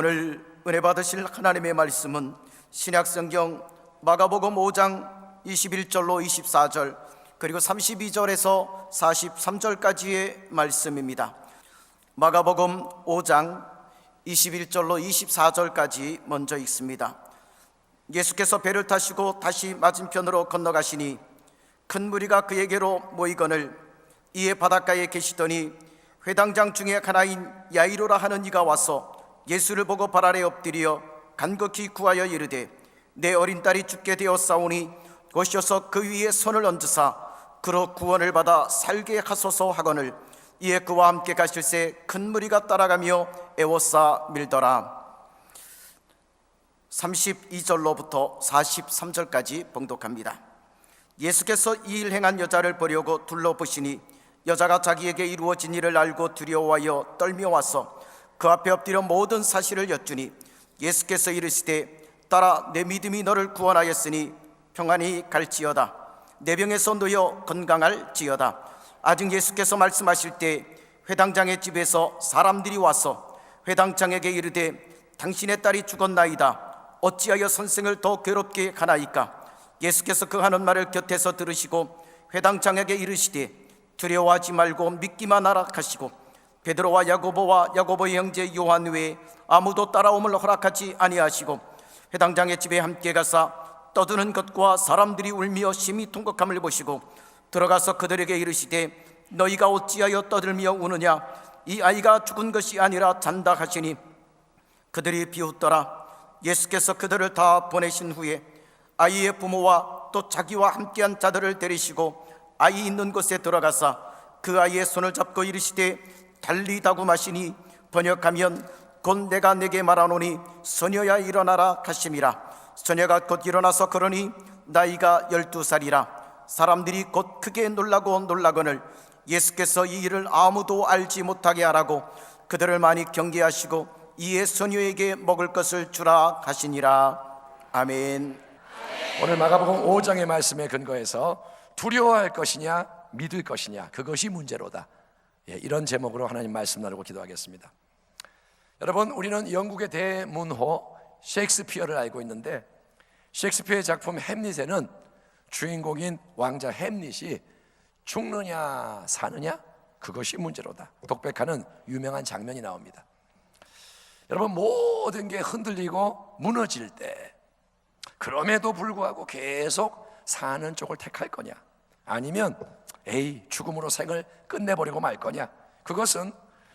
오늘 은혜 받으실 하나님의 말씀은 신약성경 마가복음 5장 21절로 24절 그리고 32절에서 43절까지의 말씀입니다. 마가복음 5장 21절로 24절까지 먼저 읽습니다. 예수께서 배를 타시고 다시 맞은편으로 건너가시니 큰 무리가 그에게로 모이거늘 이에 바닷가에 계시더니 회당장 중에 하나인 야이로라 하는 이가 와서 예수를 보고 발 아래 엎드려 간곡히 구하여 이르되 내 어린 딸이 죽게 되었사오니 오셔서 그 위에 손을 얹으사 그로 구원을 받아 살게 하소서 하거늘 이에 그와 함께 가실새 큰 무리가 따라가며 애워싸 밀더라. 32절로부터 43절까지 봉독합니다. 예수께서 이 일 행한 여자를 보려고 둘러보시니 여자가 자기에게 이루어진 일을 알고 두려워하여 떨며 와서 그 앞에 엎드려 모든 사실을 여쭈니 예수께서 이르시되 딸아 내 믿음이 너를 구원하였으니 평안히 갈지어다. 내 병에서 놓여 건강할지어다. 아직 예수께서 말씀하실 때 회당장의 집에서 사람들이 와서 회당장에게 이르되 당신의 딸이 죽었나이다. 어찌하여 선생을 더 괴롭게 하나이까? 예수께서 그 하는 말을 곁에서 들으시고 회당장에게 이르시되 두려워하지 말고 믿기만 하라 하시고 베드로와 야고보와 야고보의 형제 요한 외에 아무도 따라옴을 허락하지 아니하시고 회당장의 집에 함께 가사 떠드는 것과 사람들이 울며 심히 통곡함을 보시고 들어가서 그들에게 이르시되 너희가 어찌하여 떠들며 우느냐? 이 아이가 죽은 것이 아니라 잔다 하시니 그들이 비웃더라. 예수께서 그들을 다 보내신 후에 아이의 부모와 또 자기와 함께한 자들을 데리시고 아이 있는 곳에 들어가사 그 아이의 손을 잡고 이르시되 달리다고 마시니 번역하면 곧 내가 내게 말하노니 소녀야 일어나라 하심이라. 소녀가 곧 일어나서 걸으니 나이가 12살이라. 사람들이 곧 크게 놀라거늘 예수께서 이 일을 아무도 알지 못하게 하라고 그들을 많이 경계하시고 이에 소녀에게 먹을 것을 주라 하시니라. 아멘. 오늘 마가복음 5장의 말씀에 근거해서 두려워할 것이냐 믿을 것이냐 그것이 문제로다, 이런 제목으로 하나님 말씀 나누고 기도하겠습니다. 여러분, 우리는 영국의 대문호 셰익스피어를 알고 있는데 셰익스피어의 작품 햄릿에는 주인공인 왕자 햄릿이 죽느냐 사느냐 그것이 문제로다 독백하는 유명한 장면이 나옵니다. 여러분, 모든 게 흔들리고 무너질 때 그럼에도 불구하고 계속 사는 쪽을 택할 거냐, 아니면 죽음으로 생을 끝내버리고 말 거냐, 그것은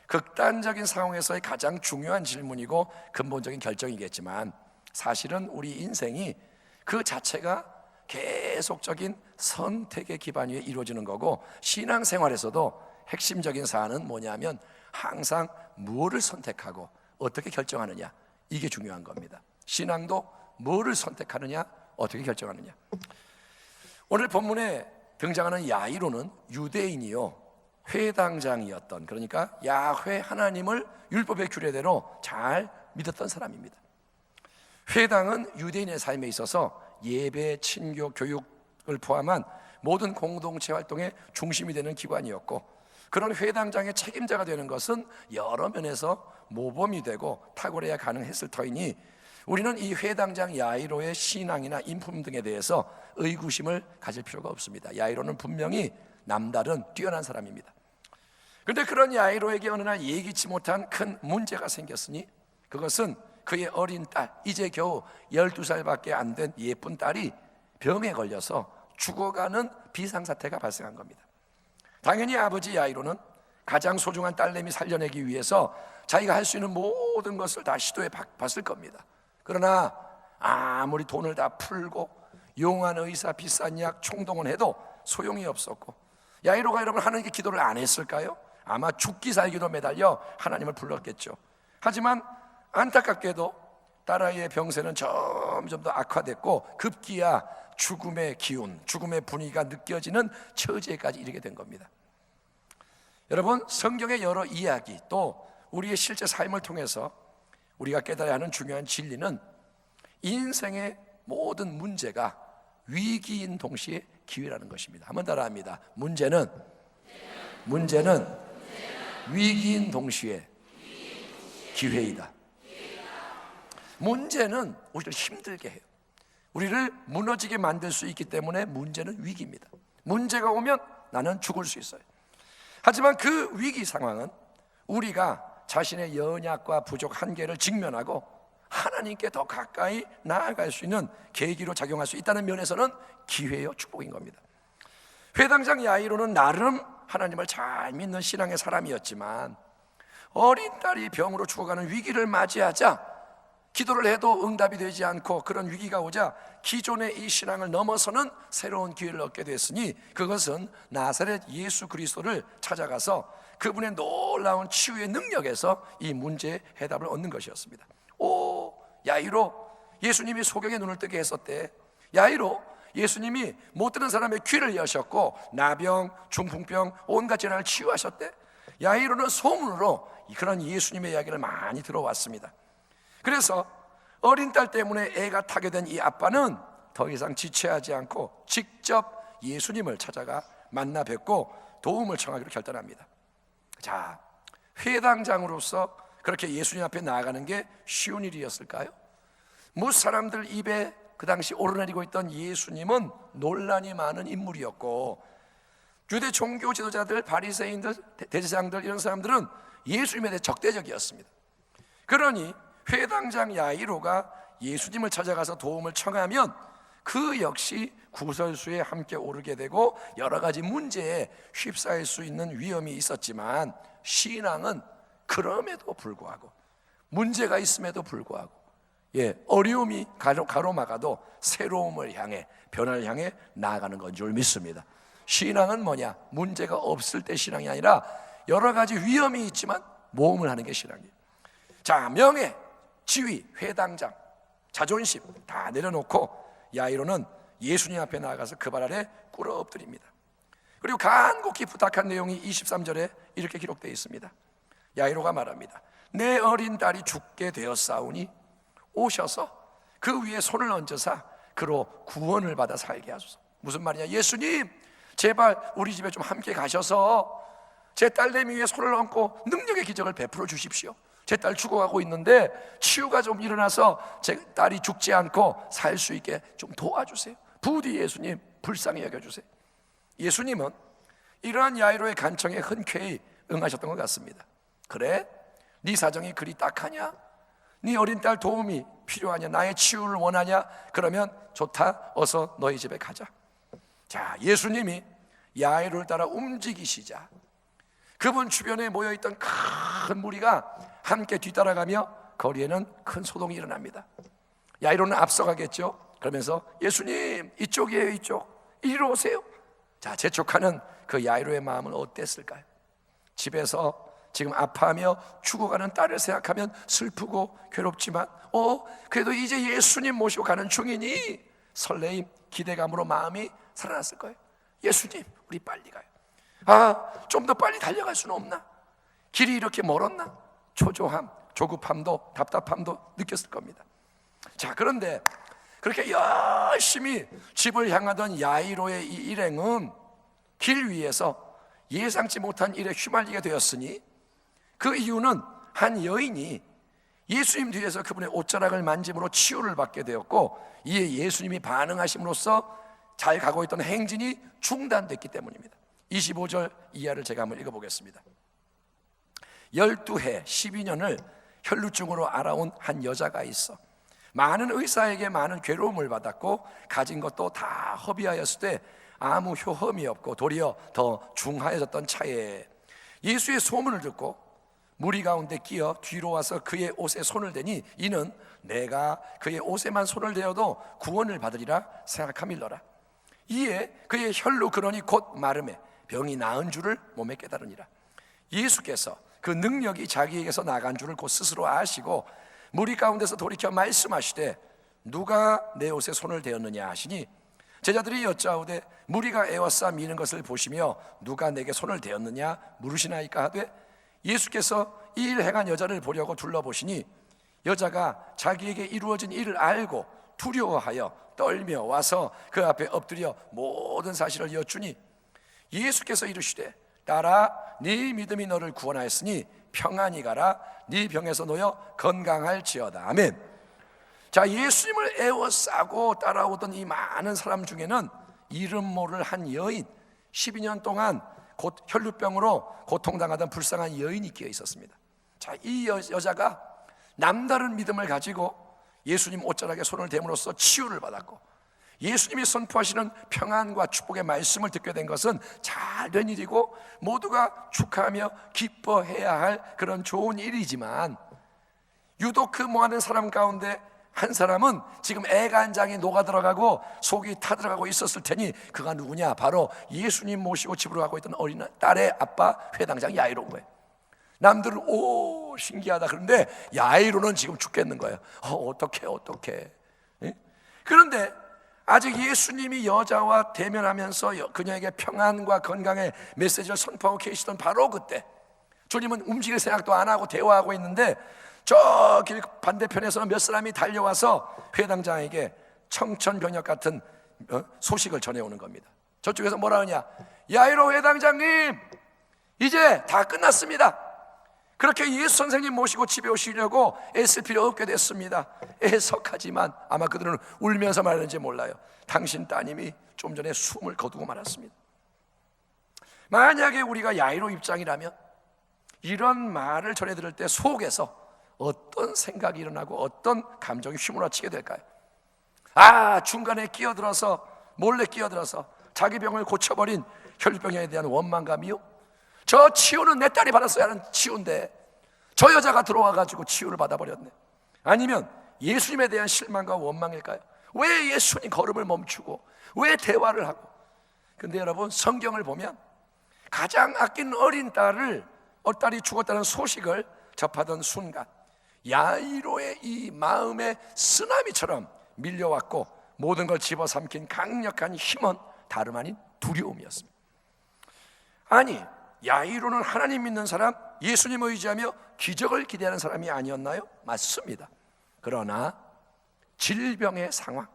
극단적인 상황에서의 가장 중요한 질문이고 근본적인 결정이겠지만 사실은 우리 인생이 그 자체가 계속적인 선택의 기반 위에 이루어지는 거고, 신앙생활에서도 핵심적인 사안은 뭐냐면 항상 무엇을 선택하고 어떻게 결정하느냐, 이게 중요한 겁니다. 신앙도 뭐를 선택하느냐, 어떻게 결정하느냐. 오늘 본문에 등장하는 야이로는 유대인이요 회당장이었던, 그러니까 야훼 하나님을 율법의 규례대로 잘 믿었던 사람입니다. 회당은 유대인의 삶에 있어서 예배, 친교, 교육을 포함한 모든 공동체 활동의 중심이 되는 기관이었고, 그런 회당장의 책임자가 되는 것은 여러 면에서 모범이 되고 탁월해야 가능했을 터이니 우리는 이 회당장 야이로의 신앙이나 인품 등에 대해서 의구심을 가질 필요가 없습니다. 야이로는 분명히 남다른 뛰어난 사람입니다. 그런데 그런 야이로에게 어느 날 예기치 못한 큰 문제가 생겼으니 그것은 그의 어린 딸, 이제 겨우 12살밖에 안 된 예쁜 딸이 병에 걸려서 죽어가는 비상사태가 발생한 겁니다. 당연히 아버지 야이로는 가장 소중한 딸내미 살려내기 위해서 자기가 할 수 있는 모든 것을 다 시도해 봤을 겁니다. 그러나 아무리 돈을 다 풀고 용한 의사, 비싼 약 총동원해도 소용이 없었고, 야이로가 여러분 하나님께 기도를 안 했을까요? 아마 죽기 살기로 매달려 하나님을 불렀겠죠. 하지만 안타깝게도 딸아이의 병세는 점점 더 악화됐고 급기야 죽음의 기운, 죽음의 분위기가 느껴지는 처지에까지 이르게 된 겁니다. 여러분, 성경의 여러 이야기 또 우리의 실제 삶을 통해서 우리가 깨달아야 하는 중요한 진리는 인생의 모든 문제가 위기인 동시에 기회라는 것입니다. 한번 따라합니다. 문제는 위기인 동시에 기회이다. 문제는 우리를 힘들게 해요. 우리를 무너지게 만들 수 있기 때문에 문제는 위기입니다. 문제가 오면 나는 죽을 수 있어요. 하지만 그 위기 상황은 우리가 자신의 연약과 부족, 한계를 직면하고 하나님께 더 가까이 나아갈 수 있는 계기로 작용할 수 있다는 면에서는 기회요, 축복인 겁니다. 회당장 야이로는 나름 하나님을 잘 믿는 신앙의 사람이었지만 어린 딸이 병으로 죽어가는 위기를 맞이하자 기도를 해도 응답이 되지 않고 그런 위기가 오자 기존의 이 신앙을 넘어서는 새로운 기회를 얻게 됐으니 그것은 나사렛 예수 그리스도를 찾아가서 그분의 놀라운 치유의 능력에서 이 문제의 해답을 얻는 것이었습니다. 오, 야이로, 예수님이 소경의 눈을 뜨게 했었대. 야이로, 예수님이 못 듣는 사람의 귀를 여셨고 나병, 중풍병, 온갖 질환을 치유하셨대. 야이로는 소문으로 그런 예수님의 이야기를 많이 들어왔습니다. 그래서 어린 딸 때문에 애가 타게 된 이 아빠는 더 이상 지체하지 않고 직접 예수님을 찾아가 만나 뵙고 도움을 청하기로 결단합니다. 자, 회당장으로서 그렇게 예수님 앞에 나아가는 게 쉬운 일이었을까요? 사람들 입에 그 당시 오르내리고 있던 예수님은 논란이 많은 인물이었고 유대 종교 지도자들, 바리새인들, 대제사장들 이런 사람들은 예수님에 대해 적대적이었습니다. 그러니 회당장 야이로가 예수님을 찾아가서 도움을 청하면 그 역시 구설수에 함께 오르게 되고 여러 가지 문제에 휩싸일 수 있는 위험이 있었지만 신앙은 그럼에도 불구하고 문제가 있음에도 불구하고 어려움이 가로막아도 새로움을 향해 변화를 향해 나아가는 건 줄 믿습니다. 신앙은 뭐냐? 문제가 없을 때 신앙이 아니라 여러 가지 위험이 있지만 모험을 하는 게 신앙이에요. 자, 명예, 지위, 회당장, 자존심 다 내려놓고 야이로는 예수님 앞에 나아가서 그 발 아래 꿇어 엎드립니다. 그리고 간곡히 부탁한 내용이 23절에 이렇게 기록되어 있습니다. 야이로가 말합니다. 내 어린 딸이 죽게 되었사오니 오셔서 그 위에 손을 얹으사 그로 구원을 받아 살게 하소서. 무슨 말이냐? 예수님 제발 우리 집에 좀 함께 가셔서 제 딸내미 위에 손을 얹고 능력의 기적을 베풀어 주십시오. 제 딸 죽어가고 있는데 치유가 좀 일어나서 제 딸이 죽지 않고 살 수 있게 좀 도와주세요. 부디 예수님 불쌍히 여겨주세요. 예수님은 이러한 야이로의 간청에 흔쾌히 응하셨던 것 같습니다. 그래? 네 사정이 그리 딱하냐? 네 어린 딸 도움이 필요하냐? 나의 치유를 원하냐? 그러면 좋다, 어서 너희 집에 가자. 자, 예수님이 야이로를 따라 움직이시자 그분 주변에 모여있던 큰 무리가 함께 뒤따라가며 거리에는 큰 소동이 일어납니다. 야이로는 앞서가겠죠. 그러면서 예수님 이쪽이에요, 이쪽, 이리로 오세요. 자, 재촉하는 그 야이로의 마음은 어땠을까요? 집에서 지금 아파하며 죽어가는 딸을 생각하면 슬프고 괴롭지만 그래도 이제 예수님 모시고 가는 중이니 설레임, 기대감으로 마음이 살아났을 거예요. 예수님 우리 빨리 가요. 좀 더 빨리 달려갈 수는 없나? 길이 이렇게 멀었나? 초조함, 조급함도 답답함도 느꼈을 겁니다. 자, 그런데 그렇게 열심히 집을 향하던 야이로의 이 일행은 길 위에서 예상치 못한 일에 휘말리게 되었으니 그 이유는 한 여인이 예수님 뒤에서 그분의 옷자락을 만짐으로 치유를 받게 되었고 이에 예수님이 반응하심으로써 잘 가고 있던 행진이 중단됐기 때문입니다. 25절 이하를 제가 한번 읽어보겠습니다. 12해 12년을 혈루증으로 알아온 한 여자가 있어 많은 의사에게 많은 괴로움을 받았고 가진 것도 다 허비하였을 때 아무 효험이 없고 도리어 더 중하여졌던 차에 예수의 소문을 듣고 무리 가운데 끼어 뒤로 와서 그의 옷에 손을 대니 이는 내가 그의 옷에만 손을 대어도 구원을 받으리라 생각함일러라. 이에 그의 혈루 근원이 곧 마름에 병이 나은 줄을 몸에 깨달으니라. 예수께서 그 능력이 자기에게서 나간 줄을 곧 스스로 아시고 무리 가운데서 돌이켜 말씀하시되 누가 내 옷에 손을 대었느냐 하시니 제자들이 여짜오되 무리가 에워싸 미는 것을 보시며 누가 내게 손을 대었느냐 물으시나이까 하되 예수께서 이 일 행한 여자를 보려고 둘러보시니 여자가 자기에게 이루어진 일을 알고 두려워하여 떨며 와서 그 앞에 엎드려 모든 사실을 여쭈니 예수께서 이르시되 딸아 네 믿음이 너를 구원하였으니 평안히 가라 네 병에서 놓여 건강할지어다. 아멘. 자, 예수님을 애워싸고 따라오던 이 많은 사람 중에는 이름 모를 한 여인, 12년 동안 혈루병으로 고통당하던 불쌍한 여인이 끼어 있었습니다. 자, 이 여자가 남다른 믿음을 가지고 예수님 옷자락에 손을 댐으로써 치유를 받았고, 예수님이 선포하시는 평안과 축복의 말씀을 듣게 된 것은 잘된 일이고 모두가 축하하며 기뻐해야 할 그런 좋은 일이지만, 유독 그 모아는 사람 가운데 한 사람은 지금 애간장이 녹아들어가고 속이 타들어가고 있었을 테니, 그가 누구냐? 바로 예수님 모시고 집으로 가고 있던 어린 딸의 아빠 회당장 야이로인 거예요. 남들은 오 신기하다 그런데 야이로는 지금 죽겠는 거예요. 어떡해. 그런데 아직 예수님이 여자와 대면하면서 그녀에게 평안과 건강의 메시지를 선포하고 계시던 바로 그때, 주님은 움직일 생각도 안 하고 대화하고 있는데 저 길 반대편에서는 몇 사람이 달려와서 회당장에게 청천벽력 같은 소식을 전해오는 겁니다. 저쪽에서 뭐라 하냐? 야이로 회당장님, 이제 다 끝났습니다. 그렇게 예수 선생님 모시고 집에 오시려고 애쓸 필요 없게 됐습니다. 애석하지만 아마 그들은 울면서 말하는지 몰라요. 당신 따님이 좀 전에 숨을 거두고 말았습니다. 만약에 우리가 야이로 입장이라면 이런 말을 전해 들을 때 속에서 어떤 생각이 일어나고 어떤 감정이 휘몰아치게 될까요? 중간에 몰래 끼어들어서 자기 병을 고쳐버린 혈루병에 대한 원망감이요? 저 치유는 내 딸이 받았어야 하는 치유인데 저 여자가 들어와가지고 치유를 받아버렸네. 아니면 예수님에 대한 실망과 원망일까요? 왜 예수님 걸음을 멈추고 왜 대화를 하고? 근데 여러분, 성경을 보면 가장 아낀 어린 딸이 죽었다는 소식을 접하던 순간 야이로의 이 마음의 쓰나미처럼 밀려왔고, 모든 걸 집어삼킨 강력한 힘은 다름 아닌 두려움이었습니다. 아니, 야이로는 하나님 믿는 사람, 예수님 의지하며 기적을 기대하는 사람이 아니었나요? 맞습니다. 그러나 질병의 상황,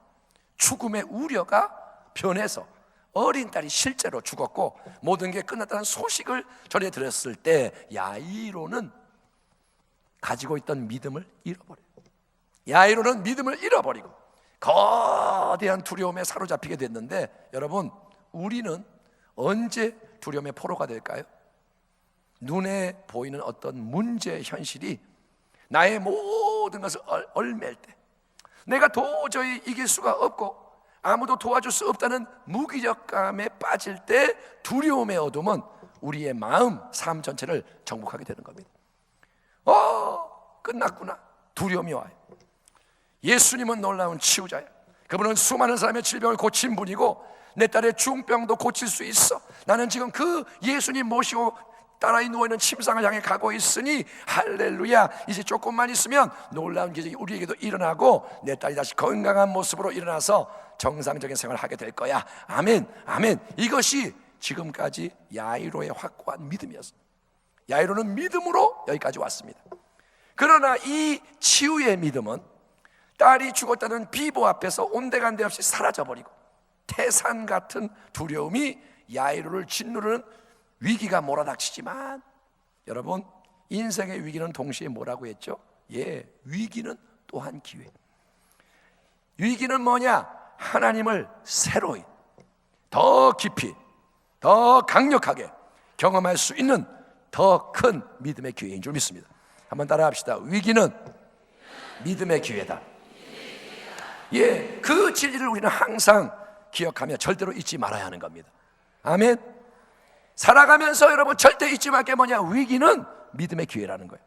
죽음의 우려가 변해서 어린 딸이 실제로 죽었고 모든 게 끝났다는 소식을 전해 들었을 때 야이로는 가지고 있던 믿음을 잃어버려요. 야이로는 믿음을 잃어버리고 거대한 두려움에 사로잡히게 됐는데, 여러분, 우리는 언제 두려움의 포로가 될까요? 눈에 보이는 어떤 문제의 현실이 나의 모든 것을 얽맬 때, 내가 도저히 이길 수가 없고 아무도 도와줄 수 없다는 무기력감에 빠질 때 두려움의 어둠은 우리의 마음, 삶 전체를 정복하게 되는 겁니다. 끝났구나. 두려움이 와요. 예수님은 놀라운 치유자예요. 그분은 수많은 사람의 질병을 고친 분이고 내 딸의 중병도 고칠 수 있어. 나는 지금 그 예수님 모시고 딸아이 누워있는 침상을 향해 가고 있으니 할렐루야, 이제 조금만 있으면 놀라운 기적이 우리에게도 일어나고 내 딸이 다시 건강한 모습으로 일어나서 정상적인 생활을 하게 될 거야. 아멘, 아멘. 이것이 지금까지 야이로의 확고한 믿음이었습니다. 야이로는 믿음으로 여기까지 왔습니다. 그러나 이 치유의 믿음은 딸이 죽었다는 비보 앞에서 온데간데 없이 사라져버리고 태산 같은 두려움이 야이로를 짓누르는 위기가 몰아닥치지만, 여러분, 인생의 위기는 동시에 뭐라고 했죠? 위기는 또한 기회. 위기는 뭐냐? 하나님을 새로이, 더 깊이, 더 강력하게 경험할 수 있는 더 큰 믿음의 기회인 줄 믿습니다. 한번 따라합시다. 위기는 믿음의 기회다. 그 진리를 우리는 항상 기억하며 절대로 잊지 말아야 하는 겁니다. 아멘. 살아가면서 여러분 절대 잊지 말 게 뭐냐? 위기는 믿음의 기회라는 거예요.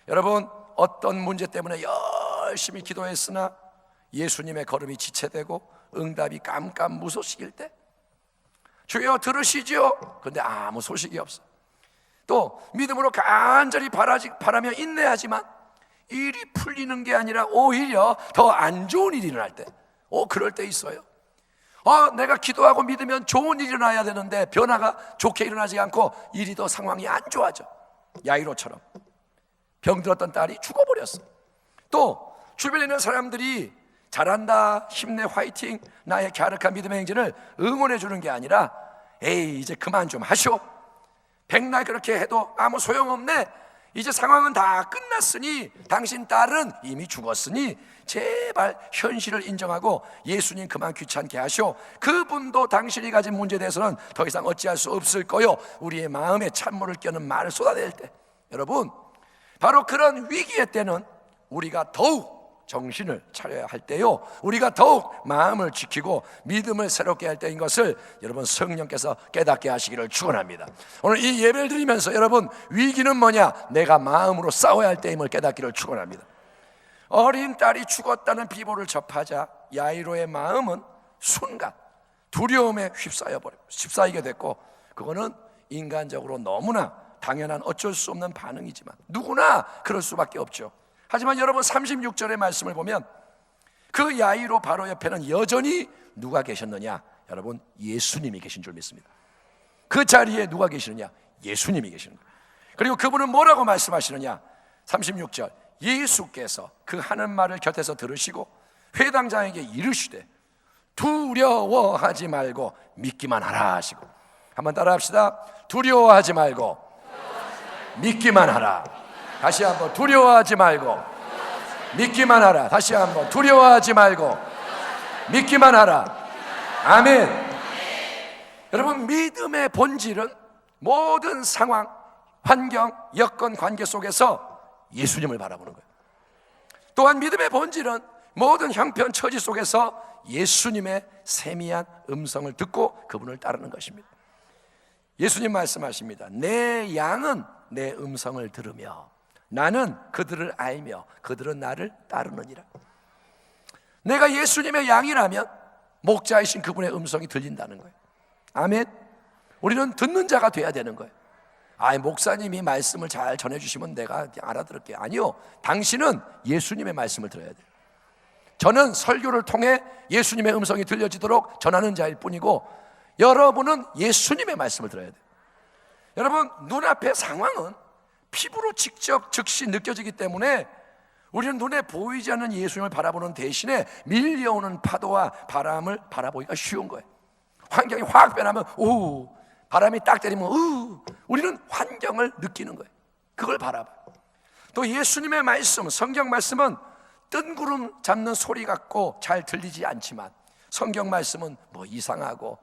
여러분, 어떤 문제 때문에 열심히 기도했으나 예수님의 걸음이 지체되고 응답이 깜깜무소식일 때, 주여 들으시지요? 그런데 아무 소식이 없어. 또 믿음으로 간절히 바라며 인내하지만 일이 풀리는 게 아니라 오히려 더 안 좋은 일이 일어날 때, 그럴 때 있어요. 내가 기도하고 믿으면 좋은 일이 일어나야 되는데 변화가 좋게 일어나지 않고 일이 더 상황이 안 좋아져. 야이로처럼 병들었던 딸이 죽어버렸어. 또 주변에 있는 사람들이 잘한다, 힘내, 화이팅, 나의 갸륵한 믿음의 행진을 응원해 주는 게 아니라 이제 그만 좀 하시오, 백날 그렇게 해도 아무 소용없네, 이제 상황은 다 끝났으니 당신 딸은 이미 죽었으니 제발 현실을 인정하고 예수님 그만 귀찮게 하시오. 그분도 당신이 가진 문제에 대해서는 더 이상 어찌할 수 없을 거요. 우리의 마음에 찬물을 끼얹는 말을 쏟아낼 때, 여러분, 바로 그런 위기의 때는 우리가 더욱 정신을 차려야 할 때요, 우리가 더욱 마음을 지키고 믿음을 새롭게 할 때인 것을 여러분 성령께서 깨닫게 하시기를 축원합니다. 오늘 이 예배를 드리면서 여러분, 위기는 뭐냐? 내가 마음으로 싸워야 할 때임을 깨닫기를 축원합니다. 어린 딸이 죽었다는 비보를 접하자 야이로의 마음은 순간 두려움에 휩싸이게 됐고, 그거는 인간적으로 너무나 당연한 어쩔 수 없는 반응이지만 누구나 그럴 수밖에 없죠. 하지만 여러분 36절의 말씀을 보면 그 야이로 바로 옆에는 여전히 누가 계셨느냐? 여러분, 예수님이 계신 줄 믿습니다. 그 자리에 누가 계시느냐? 예수님이 계시는 거예요. 그리고 그분은 뭐라고 말씀하시느냐? 36절, 예수께서 그 하는 말을 곁에서 들으시고 회당장에게 이르시되 두려워하지 말고 믿기만 하라 하시고, 한번 따라 합시다. 두려워하지 말고 믿기만 하라. 다시 한번, 두려워하지 말고 믿기만 하라. 다시 한번, 두려워하지 말고 믿기만 하라. 아멘. 여러분, 믿음의 본질은 모든 상황, 환경, 여건, 관계 속에서 예수님을 바라보는 거예요. 또한 믿음의 본질은 모든 형편, 처지 속에서 예수님의 세미한 음성을 듣고 그분을 따르는 것입니다. 예수님 말씀하십니다. 내 양은 내 음성을 들으며 나는 그들을 알며 그들은 나를 따르느니라. 내가 예수님의 양이라면 목자이신 그분의 음성이 들린다는 거예요. 아멘. 우리는 듣는 자가 돼야 되는 거예요. 목사님이 말씀을 잘 전해주시면 내가 알아들을게요. 아니요, 당신은 예수님의 말씀을 들어야 돼요. 저는 설교를 통해 예수님의 음성이 들려지도록 전하는 자일 뿐이고, 여러분은 예수님의 말씀을 들어야 돼요. 여러분, 눈앞의 상황은 피부로 직접 즉시 느껴지기 때문에 우리는 눈에 보이지 않는 예수님을 바라보는 대신에 밀려오는 파도와 바람을 바라보기가 쉬운 거예요. 환경이 확 변하면 오, 바람이 딱 때리면 우리는 환경을 느끼는 거예요. 그걸 바라봐요. 또 예수님의 말씀, 성경 말씀은 뜬구름 잡는 소리 같고 잘 들리지 않지만, 성경 말씀은 뭐 이상하고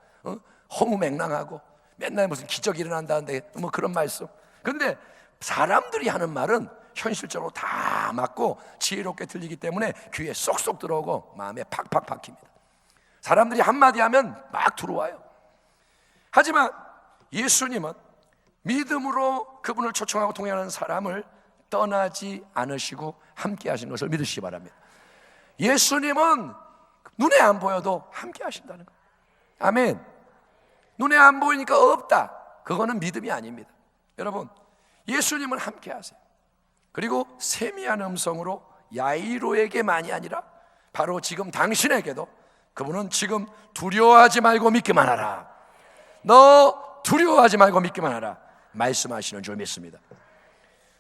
허무맹랑하고 맨날 무슨 기적이 일어난다는데 뭐 그런 말씀. 그런데 사람들이 하는 말은 현실적으로 다 맞고 지혜롭게 들리기 때문에 귀에 쏙쏙 들어오고 마음에 팍팍 박힙니다. 사람들이 한마디 하면 막 들어와요. 하지만 예수님은 믿음으로 그분을 초청하고 동행하는 사람을 떠나지 않으시고 함께 하시는 것을 믿으시기 바랍니다. 예수님은 눈에 안 보여도 함께 하신다는 거예요. 아멘. 눈에 안 보이니까 없다, 그거는 믿음이 아닙니다. 여러분, 예수님은 함께 하세요. 그리고 세미한 음성으로 야이로에게만이 아니라 바로 지금 당신에게도 그분은 지금 두려워하지 말고 믿기만 하라, 너 두려워하지 말고 믿기만 하라 말씀하시는 줄 믿습니다.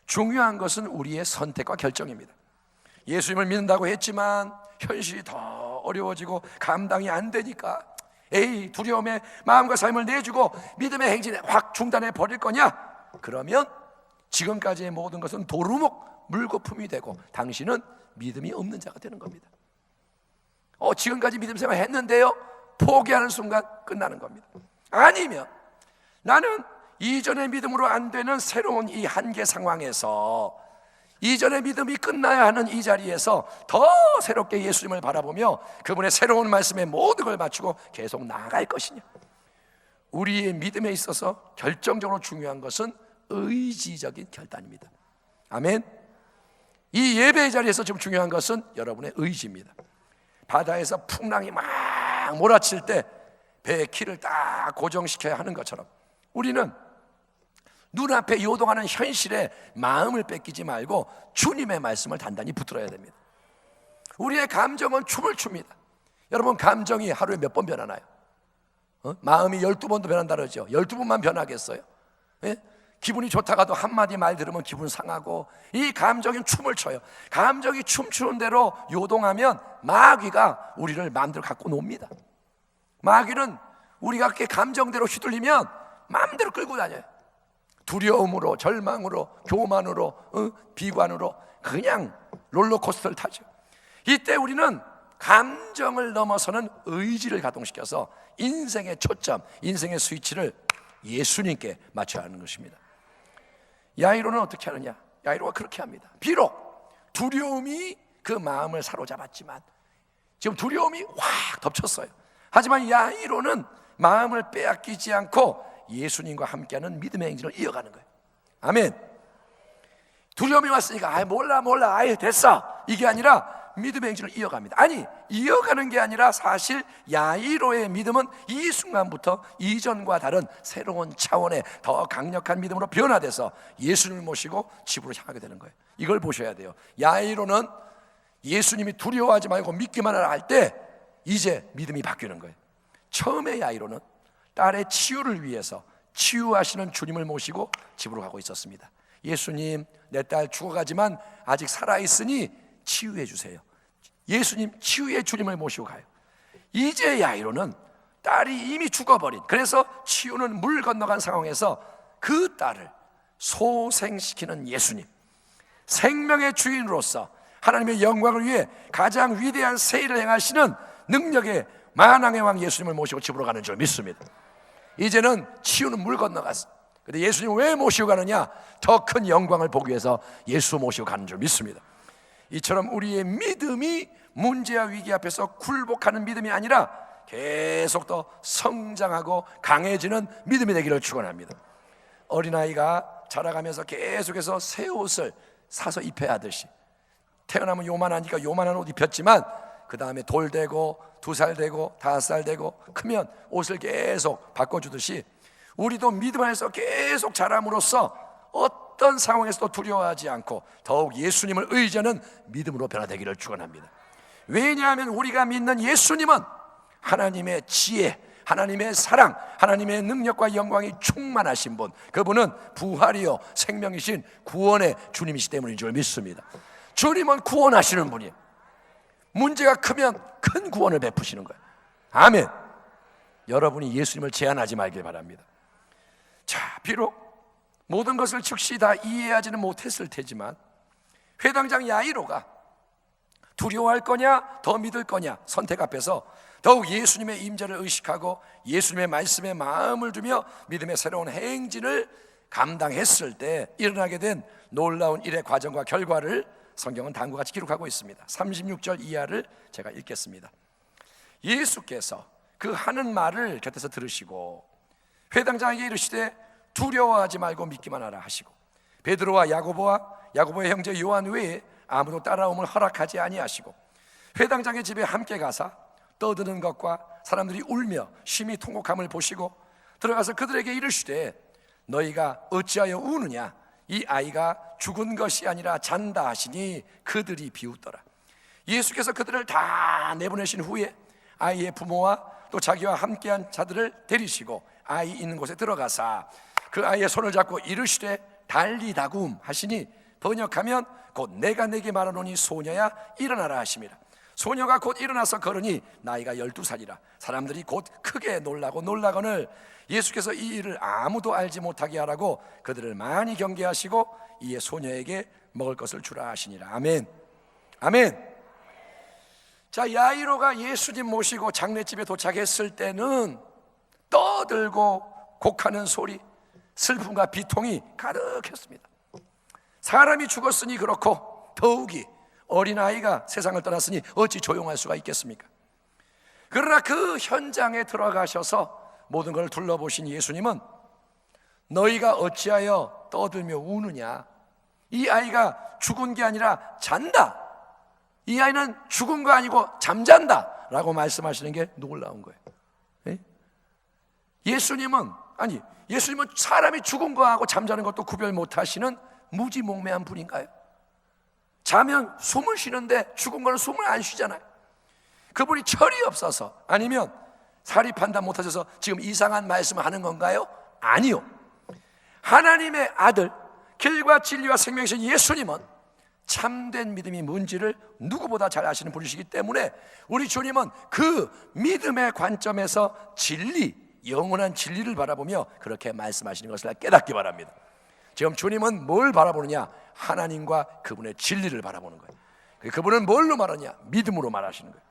중요한 것은 우리의 선택과 결정입니다. 예수님을 믿는다고 했지만 현실이 더 어려워지고 감당이 안 되니까 두려움에 마음과 삶을 내주고 믿음의 행진에 확 중단해 버릴 거냐? 그러면 지금까지의 모든 것은 도루묵 물거품이 되고 당신은 믿음이 없는 자가 되는 겁니다. 지금까지 믿음 생활 했는데요, 포기하는 순간 끝나는 겁니다. 아니면 나는 이전의 믿음으로 안 되는 새로운 이 한계 상황에서, 이전의 믿음이 끝나야 하는 이 자리에서 더 새롭게 예수님을 바라보며 그분의 새로운 말씀에 모든 걸 맞추고 계속 나아갈 것이냐. 우리의 믿음에 있어서 결정적으로 중요한 것은 의지적인 결단입니다. 아멘. 이 예배의 자리에서 지금 중요한 것은 여러분의 의지입니다. 바다에서 풍랑이 막 몰아칠 때 배의 키를 딱 고정시켜야 하는 것처럼 우리는 눈앞에 요동하는 현실에 마음을 뺏기지 말고 주님의 말씀을 단단히 붙들어야 됩니다. 우리의 감정은 춤을 춥니다. 여러분, 감정이 하루에 몇 번 변하나요? 마음이 12번도 변한다 그러죠. 12번만 변하겠어요? 예? 기분이 좋다가도 한마디 말 들으면 기분 상하고, 이 감정이 춤을 춰요. 감정이 춤추는 대로 요동하면 마귀가 우리를 마음대로 갖고 놉니다. 마귀는 우리가 그렇게 감정대로 휘둘리면 마음대로 끌고 다녀요. 두려움으로, 절망으로, 교만으로, 비관으로 그냥 롤러코스터를 타죠. 이때 우리는 감정을 넘어서는 의지를 가동시켜서 인생의 초점, 인생의 스위치를 예수님께 맞춰야 하는 것입니다. 야이로는 어떻게 하느냐? 야이로가 그렇게 합니다. 비록 두려움이 그 마음을 사로잡았지만, 지금 두려움이 확 덮쳤어요. 하지만 야이로는 마음을 빼앗기지 않고 예수님과 함께하는 믿음의 행진을 이어가는 거예요. 아멘. 두려움이 왔으니까 몰라 아예 됐어, 이게 아니라 믿음의 행진을 이어갑니다. 아니, 이어가는 게 아니라 사실 야이로의 믿음은 이 순간부터 이전과 다른 새로운 차원의 더 강력한 믿음으로 변화돼서 예수님을 모시고 집으로 향하게 되는 거예요. 이걸 보셔야 돼요. 야이로는 예수님이 두려워하지 말고 믿기만 하라 할 때 이제 믿음이 바뀌는 거예요. 처음에 야이로는 딸의 치유를 위해서 치유하시는 주님을 모시고 집으로 가고 있었습니다. 예수님, 내 딸 죽어가지만 아직 살아있으니 치유해 주세요. 예수님 치유의 주님을 모시고 가요. 이제 야이로는 딸이 이미 죽어버린, 그래서 치유는 물 건너간 상황에서 그 딸을 소생시키는 예수님, 생명의 주인으로서 하나님의 영광을 위해 가장 위대한 세일을 행하시는 능력의 만왕의 왕 예수님을 모시고 집으로 가는 줄 믿습니다. 이제는 치유는 물 건너갔어. 근데 예수님 왜 모시고 가느냐? 더 큰 영광을 보기 위해서 예수 모시고 가는 줄 믿습니다. 이처럼 우리의 믿음이 문제와 위기 앞에서 굴복하는 믿음이 아니라 계속 더 성장하고 강해지는 믿음이 되기를 축원합니다. 어린아이가 자라가면서 계속해서 새 옷을 사서 입혀야 하듯이, 태어나면 요만하니까 요만한 옷 입혔지만 그 다음에 돌 되고 2살 되고 5살 되고 크면 옷을 계속 바꿔주듯이 우리도 믿음 안에서 계속 자람으로써 어떤 상황에서도 두려워하지 않고 더욱 예수님을 의지하는 믿음으로 변화되기를 축원합니다. 왜냐하면 우리가 믿는 예수님은 하나님의 지혜, 하나님의 사랑, 하나님의 능력과 영광이 충만하신 분, 그분은 부활이요 생명이신 구원의 주님이시기 때문인 줄 믿습니다. 주님은 구원하시는 분이에요. 문제가 크면 큰 구원을 베푸시는 거예요. 아멘. 여러분이 예수님을 제한하지 말길 바랍니다. 자, 비록 모든 것을 즉시 다 이해하지는 못했을 테지만 회당장 야이로가 두려워할 거냐 더 믿을 거냐 선택 앞에서 더욱 예수님의 임재를 의식하고 예수님의 말씀에 마음을 두며 믿음의 새로운 행진을 감당했을 때 일어나게 된 놀라운 일의 과정과 결과를 성경은 다음과 같이 기록하고 있습니다. 36절 이하를 제가 읽겠습니다. 예수께서 그 하는 말을 곁에서 들으시고 회당장에게 이르시되 두려워하지 말고 믿기만 하라 하시고 베드로와 야고보와 야고보의 형제 요한 외에 아무도 따라옴을 허락하지 아니하시고 회당장의 집에 함께 가사 떠드는 것과 사람들이 울며 심히 통곡함을 보시고 들어가서 그들에게 이르시되 너희가 어찌하여 우느냐? 이 아이가 죽은 것이 아니라 잔다 하시니 그들이 비웃더라. 예수께서 그들을 다 내보내신 후에 아이의 부모와 또 자기와 함께한 자들을 데리시고 아이 있는 곳에 들어가사 그 아이의 손을 잡고 이르시되 달리다굼 하시니 번역하면 곧 내가 내게 말하노니 소녀야 일어나라 하심이라. 소녀가 곧 일어나서 걸으니 나이가 12살이라. 사람들이 곧 크게 놀라거늘 예수께서 이 일을 아무도 알지 못하게 하라고 그들을 많이 경계하시고 이에 소녀에게 먹을 것을 주라 하시니라. 아멘. 아멘. 자, 야이로가 예수님 모시고 장례집에 도착했을 때는 떠들고 곡하는 소리, 슬픔과 비통이 가득했습니다. 사람이 죽었으니 그렇고 더욱이 어린아이가 세상을 떠났으니 어찌 조용할 수가 있겠습니까? 그러나 그 현장에 들어가셔서 모든 걸 둘러보신 예수님은 너희가 어찌하여 떠들며 우느냐? 이 아이가 죽은 게 아니라 잔다. 이 아이는 죽은 거 아니고 잠잔다 라고 말씀하시는 게 놀라운 거예요. 예? 예수님은 사람이 죽은 거하고 잠자는 것도 구별 못하시는 무지몽매한 분인가요? 자면 숨을 쉬는데 죽은 거는 숨을 안 쉬잖아요. 그분이 철이 없어서 아니면 사리 판단 못하셔서 지금 이상한 말씀을 하는 건가요? 아니요. 하나님의 아들, 길과 진리와 생명이신 예수님은 참된 믿음이 뭔지를 누구보다 잘 아시는 분이시기 때문에 우리 주님은 그 믿음의 관점에서 진리, 영원한 진리를 바라보며 그렇게 말씀하시는 것을 깨닫기 바랍니다. 지금 주님은 뭘 바라보느냐? 하나님과 그분의 진리를 바라보는 거예요. 그분은 뭘로 말하냐? 믿음으로 말하시는 거예요.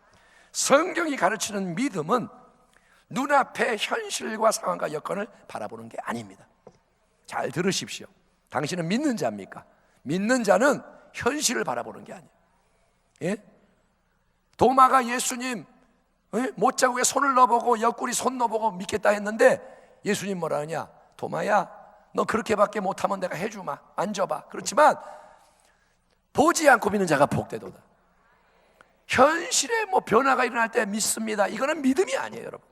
성경이 가르치는 믿음은 눈앞의 현실과 상황과 여건을 바라보는 게 아닙니다. 잘 들으십시오. 당신은 믿는 자입니까? 믿는 자는 현실을 바라보는 게 아니에요. 예? 도마가 예수님 못자국에 손을 넣어보고 옆구리 손 넣어보고 믿겠다 했는데 예수님 뭐라 하냐? 도마야, 너 그렇게밖에 못하면 내가 해주마. 앉아봐. 그렇지만 보지 않고 믿는 자가 복되도다. 현실에 뭐 변화가 일어날 때 믿습니다. 이거는 믿음이 아니에요, 여러분.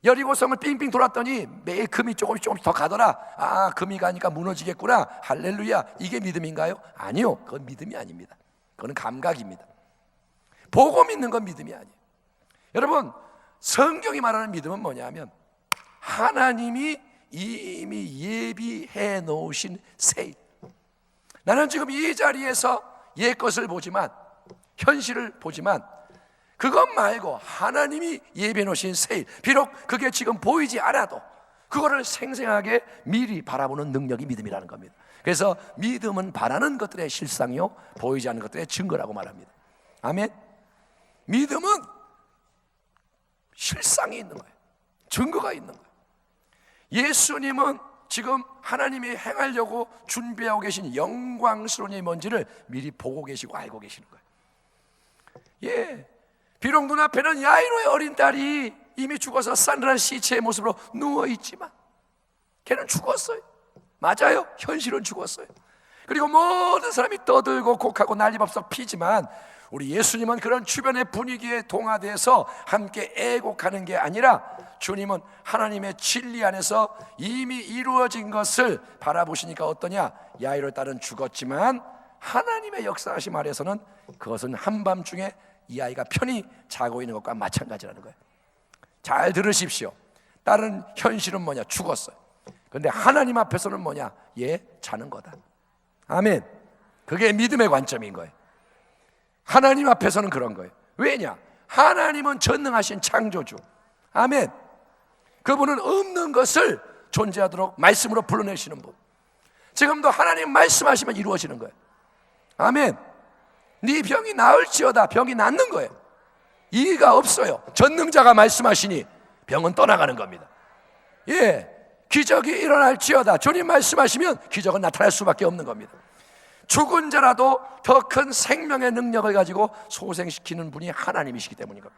여리고성을 빙빙 돌았더니 매일 금이 조금씩 더 가더라. 아, 금이 가니까 무너지겠구나. 할렐루야. 이게 믿음인가요? 아니요, 그건 믿음이 아닙니다. 그건 감각입니다. 보고 믿는 건 믿음이 아니에요. 여러분, 성경이 말하는 믿음은 뭐냐면 하나님이 이미 예비해 놓으신 세일. 나는 지금 이 자리에서 옛 것을 보지만, 현실을 보지만 그것 말고 하나님이 예비해 놓으신 세일, 비록 그게 지금 보이지 않아도 그거를 생생하게 미리 바라보는 능력이 믿음이라는 겁니다. 그래서 믿음은 바라는 것들의 실상이요 보이지 않는 것들의 증거라고 말합니다. 아멘. 믿음은 실상이 있는 거예요. 증거가 있는 거예요. 예수님은 지금 하나님이 행하려고 준비하고 계신 영광스러운 일이 뭔지를 미리 보고 계시고 알고 계시는 거예요. 예, 비록 눈앞에는 야이로의 어린 딸이 이미 죽어서 싸늘한 시체의 모습으로 누워있지만 걔는 죽었어요. 맞아요, 현실은 죽었어요. 그리고 모든 사람이 떠들고 곡하고 난리법석 피지만 우리 예수님은 그런 주변의 분위기에 동화돼서 함께 애곡하는 게 아니라 주님은 하나님의 진리 안에서 이미 이루어진 것을 바라보시니까 어떠냐? 야이로의 딸은 죽었지만 하나님의 역사하심 아래서는 그것은 한밤중에 이 아이가 편히 자고 있는 것과 마찬가지라는 거예요. 잘 들으십시오. 다른 현실은 뭐냐? 죽었어요. 그런데 하나님 앞에서는 뭐냐? 얘 자는 거다. 아멘. 그게 믿음의 관점인 거예요. 하나님 앞에서는 그런 거예요. 왜냐? 하나님은 전능하신 창조주. 아멘. 그분은 없는 것을 존재하도록 말씀으로 불러내시는 분. 지금도 하나님 말씀하시면 이루어지는 거예요. 아멘. 네 병이 나을지어다. 병이 낫는 거예요. 이의가 없어요. 전능자가 말씀하시니 병은 떠나가는 겁니다. 예, 기적이 일어날지어다. 주님 말씀하시면 기적은 나타날 수밖에 없는 겁니다. 죽은 자라도 더 큰 생명의 능력을 가지고 소생시키는 분이 하나님이시기 때문이고,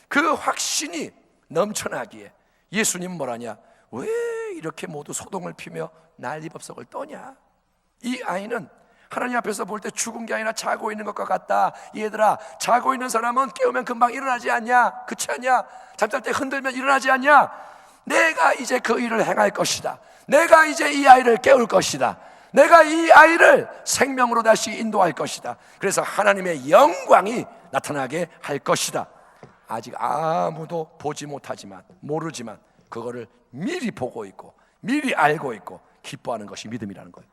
그 확신이 넘쳐나기에 예수님 뭐라냐? 왜 이렇게 모두 소동을 피며 난리법석을 떠냐? 이 아이는 하나님 앞에서 볼 때 죽은 게 아니라 자고 있는 것과 같다. 얘들아, 자고 있는 사람은 깨우면 금방 일어나지 않냐? 그렇지 않냐? 잠잘 때 흔들면 일어나지 않냐? 내가 이제 그 일을 행할 것이다. 내가 이제 이 아이를 깨울 것이다. 내가 이 아이를 생명으로 다시 인도할 것이다. 그래서 하나님의 영광이 나타나게 할 것이다. 아직 아무도 보지 못하지만, 모르지만 그거를 미리 보고 있고 미리 알고 있고 기뻐하는 것이 믿음이라는 거예요.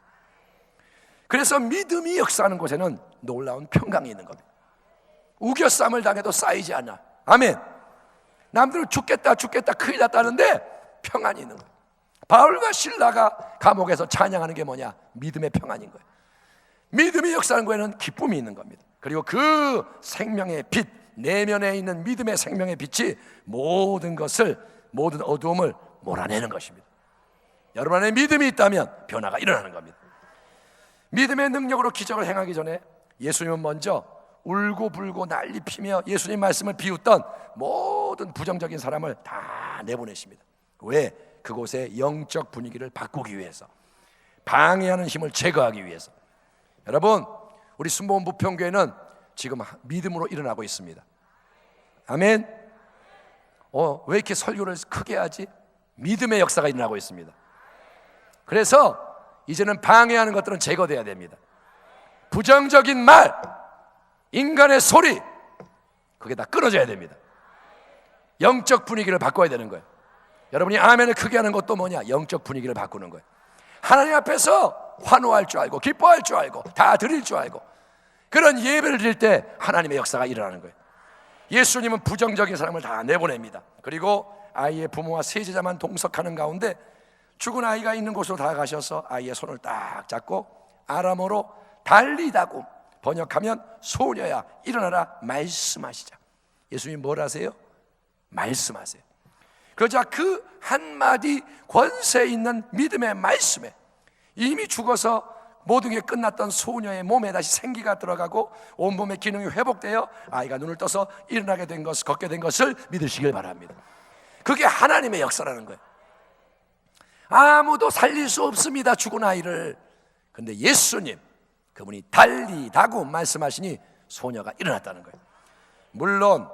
그래서 믿음이 역사하는 곳에는 놀라운 평강이 있는 겁니다. 우겨쌈을 당해도 쌓이지 않아. 아멘. 남들은 죽겠다 큰일 났다는데 평안이 있는 거예요. 바울과 실라가 감옥에서 찬양하는 게 뭐냐? 믿음의 평안인 거예요. 믿음이 역사하는 거에는 기쁨이 있는 겁니다. 그리고 그 생명의 빛, 내면에 있는 믿음의 생명의 빛이 모든 것을, 모든 어두움을 몰아내는 것입니다. 여러분 안에 믿음이 있다면 변화가 일어나는 겁니다. 믿음의 능력으로 기적을 행하기 전에 예수님은 먼저 울고불고 난리피며 예수님 말씀을 비웃던 모든 부정적인 사람을 다 내보내십니다. 왜? 그곳의 영적 분위기를 바꾸기 위해서, 방해하는 힘을 제거하기 위해서. 여러분, 우리 순복음 부평교회는 지금 믿음으로 일어나고 있습니다. 아멘. 왜 이렇게 설교를 크게 하지? 믿음의 역사가 일어나고 있습니다. 그래서 이제는 방해하는 것들은 제거돼야 됩니다. 부정적인 말, 인간의 소리, 그게 다 끊어져야 됩니다. 영적 분위기를 바꿔야 되는 거예요. 여러분이 아멘을 크게 하는 것도 뭐냐? 영적 분위기를 바꾸는 거예요. 하나님 앞에서 환호할 줄 알고 기뻐할 줄 알고 다 드릴 줄 알고 그런 예배를 드릴 때 하나님의 역사가 일어나는 거예요. 예수님은 부정적인 사람을 다 내보냅니다. 그리고 아이의 부모와 세제자만 동석하는 가운데 죽은 아이가 있는 곳으로 다가가셔서 아이의 손을 딱 잡고 아람어로 달리다고 번역하면 소녀야 일어나라 말씀하시자. 예수님이 뭘 하세요? 말씀하세요. 그러자 그 한마디 권세 있는 믿음의 말씀에 이미 죽어서 모든 게 끝났던 소녀의 몸에 다시 생기가 들어가고 온몸의 기능이 회복되어 아이가 눈을 떠서 일어나게 된 것을, 걷게 된 것을 믿으시길 바랍니다. 그게 하나님의 역사라는 거예요. 아무도 살릴 수 없습니다, 죽은 아이를. 근데 예수님, 그분이 달리다고 말씀하시니 소녀가 일어났다는 거예요. 물론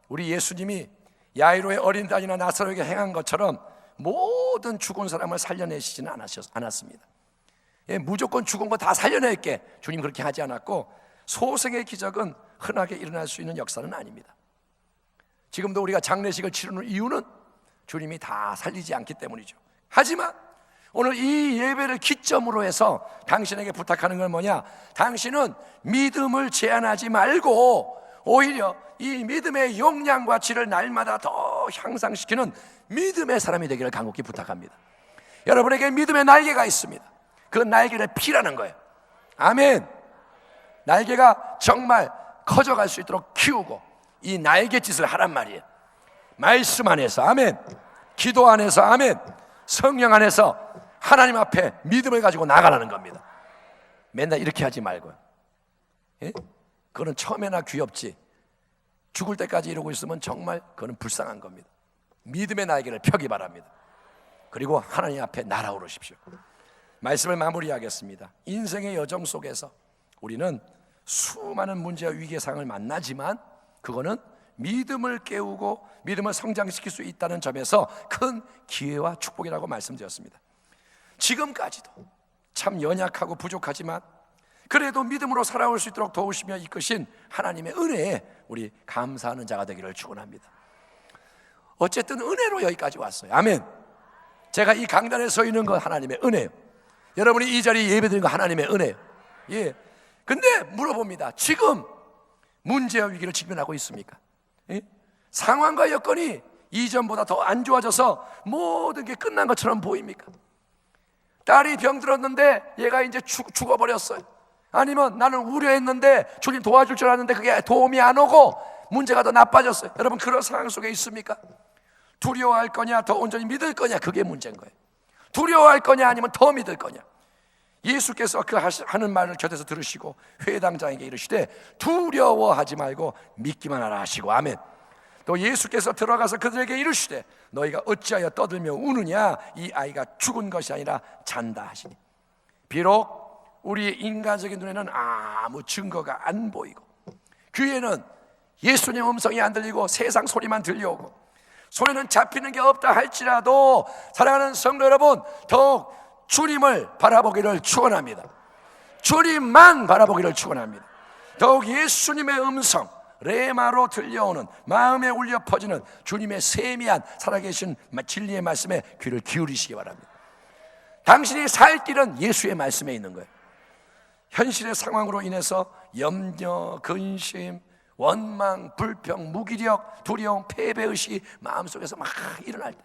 우리 예수님이 야이로의 어린 딸이나 나사로에게 행한 것처럼 모든 죽은 사람을 살려내시지는 않았습니다. 무조건 죽은 거 다 살려낼게, 주님 그렇게 하지 않았고, 소생의 기적은 흔하게 일어날 수 있는 역사는 아닙니다. 지금도 우리가 장례식을 치르는 이유는 주님이 다 살리지 않기 때문이죠. 하지만 오늘 이 예배를 기점으로 해서 당신에게 부탁하는 건 뭐냐? 당신은 믿음을 제한하지 말고 오히려 이 믿음의 용량과 질을 날마다 더 향상시키는 믿음의 사람이 되기를 간곡히 부탁합니다. 여러분에게 믿음의 날개가 있습니다. 그 날개를 피라는 거예요. 아멘. 날개가 정말 커져갈 수 있도록 키우고 이 날갯짓을 하란 말이에요. 말씀 안에서, 아멘. 기도 안에서, 아멘. 성령 안에서 하나님 앞에 믿음을 가지고 나가라는 겁니다. 맨날 이렇게 하지 말고요. 예? 그거는 처음에나 귀엽지, 죽을 때까지 이러고 있으면 정말 그거는 불쌍한 겁니다. 믿음의 날개를 펴기 바랍니다. 그리고 하나님 앞에 날아오르십시오. 말씀을 마무리하겠습니다. 인생의 여정 속에서 우리는 수많은 문제와 위기의 상황을 만나지만 그거는 믿음을 깨우고 믿음을 성장시킬 수 있다는 점에서 큰 기회와 축복이라고 말씀드렸습니다. 지금까지도 참 연약하고 부족하지만 그래도 믿음으로 살아올 수 있도록 도우시며 이끄신 하나님의 은혜에 우리 감사하는 자가 되기를 축원합니다. 어쨌든 은혜로 여기까지 왔어요. 아멘. 제가 이 강단에 서 있는 건 하나님의 은혜예요. 여러분이 이 자리에 예배드린 건 하나님의 은혜예요. 예. 근데 물어봅니다. 지금 문제와 위기를 직면하고 있습니까? 예? 상황과 여건이 이전보다 더 안 좋아져서 모든 게 끝난 것처럼 보입니까? 딸이 병들었는데 얘가 이제 죽어버렸어요. 아니면 나는 우려했는데 주님 도와줄 줄 알았는데 그게 도움이 안 오고 문제가 더 나빠졌어요. 여러분 그런 상황 속에 있습니까? 두려워할 거냐, 더 온전히 믿을 거냐, 그게 문제인 거예요. 두려워할 거냐, 아니면 더 믿을 거냐. 예수께서 그 하는 말을 곁에서 들으시고 회당장에게 이르시되 두려워하지 말고 믿기만 하라 하시고, 아멘. 또 예수께서 들어가서 그들에게 이르시되 너희가 어찌하여 떠들며 우느냐, 이 아이가 죽은 것이 아니라 잔다 하시니. 비록 우리의 인간적인 눈에는 아무 증거가 안 보이고 귀에는 예수님 음성이 안 들리고 세상 소리만 들려오고 손에는 잡히는 게 없다 할지라도 사랑하는 성도 여러분, 더욱 주님을 바라보기를 축원합니다. 주님만 바라보기를 축원합니다. 더욱 예수님의 음성 레마로 들려오는 마음에 울려 퍼지는 주님의 세미한 살아계신 진리의 말씀에 귀를 기울이시기 바랍니다. 당신이 살 길은 예수의 말씀에 있는 거예요. 현실의 상황으로 인해서 염려, 근심, 원망, 불평, 무기력, 두려움, 패배의식이 마음속에서 막 일어날 때,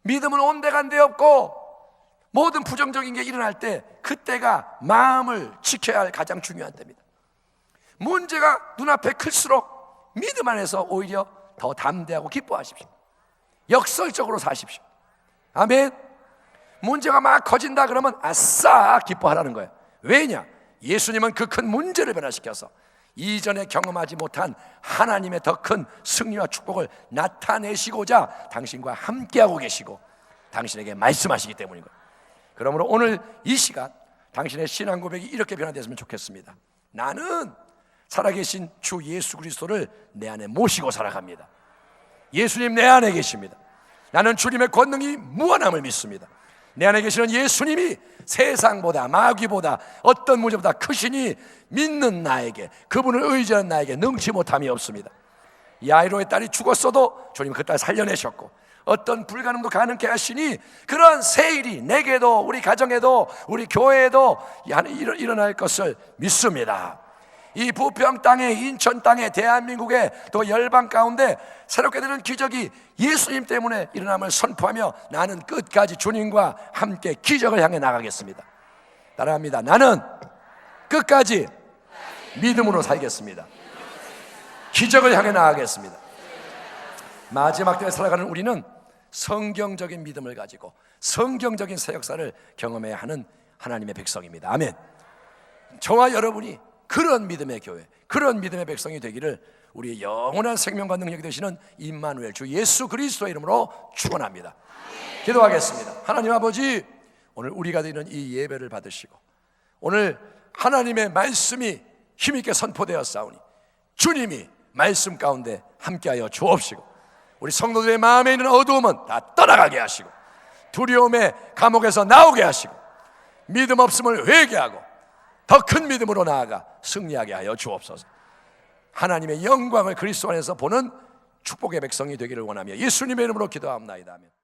믿음은 온데간데 없고 모든 부정적인 게 일어날 때, 그때가 마음을 지켜야 할 가장 중요한 때입니다. 문제가 눈앞에 클수록 믿음 안에서 오히려 더 담대하고 기뻐하십시오. 역설적으로 사십시오. 아멘. 문제가 막 커진다 그러면 아싸 기뻐하라는 거예요. 왜냐? 예수님은 그 큰 문제를 변화시켜서 이전에 경험하지 못한 하나님의 더 큰 승리와 축복을 나타내시고자 당신과 함께하고 계시고 당신에게 말씀하시기 때문인 거예요. 그러므로 오늘 이 시간 당신의 신앙 고백이 이렇게 변화됐으면 좋겠습니다. 나는 살아계신 주 예수 그리스도를 내 안에 모시고 살아갑니다. 예수님 내 안에 계십니다. 나는 주님의 권능이 무한함을 믿습니다. 내 안에 계시는 예수님이 세상보다 마귀보다 어떤 문제보다 크시니 믿는 나에게, 그분을 의지하는 나에게 능치 못함이 없습니다. 야이로의 딸이 죽었어도 주님 그 딸 살려내셨고 어떤 불가능도 가능케 하시니 그런 새 일이 내게도 우리 가정에도 우리 교회에도 일어날 것을 믿습니다. 이 부평 땅에, 인천 땅에, 대한민국의 또 열방 가운데 새롭게 되는 기적이 예수님 때문에 일어남을 선포하며 나는 끝까지 주님과 함께 기적을 향해 나가겠습니다. 따라합니다. 나는 끝까지 믿음으로 살겠습니다. 기적을 향해 나가겠습니다. 마지막 때에 살아가는 우리는 성경적인 믿음을 가지고 성경적인 새 역사를 경험해야 하는 하나님의 백성입니다. 아멘. 저와 여러분이 그런 믿음의 교회, 그런 믿음의 백성이 되기를 우리의 영원한 생명과 능력이 되시는 임마누엘 주 예수 그리스도의 이름으로 축원합니다. 기도하겠습니다. 하나님 아버지, 오늘 우리가 드리는 이 예배를 받으시고 오늘 하나님의 말씀이 힘있게 선포되었사오니 주님이 말씀 가운데 함께하여 주옵시고 우리 성도들의 마음에 있는 어두움은 다 떠나가게 하시고 두려움의 감옥에서 나오게 하시고 믿음 없음을 회개하고 더 큰 믿음으로 나아가 승리하게 하여 주옵소서. 하나님의 영광을 그리스도 안에서 보는 축복의 백성이 되기를 원하며 예수님의 이름으로 기도합니다. 아멘.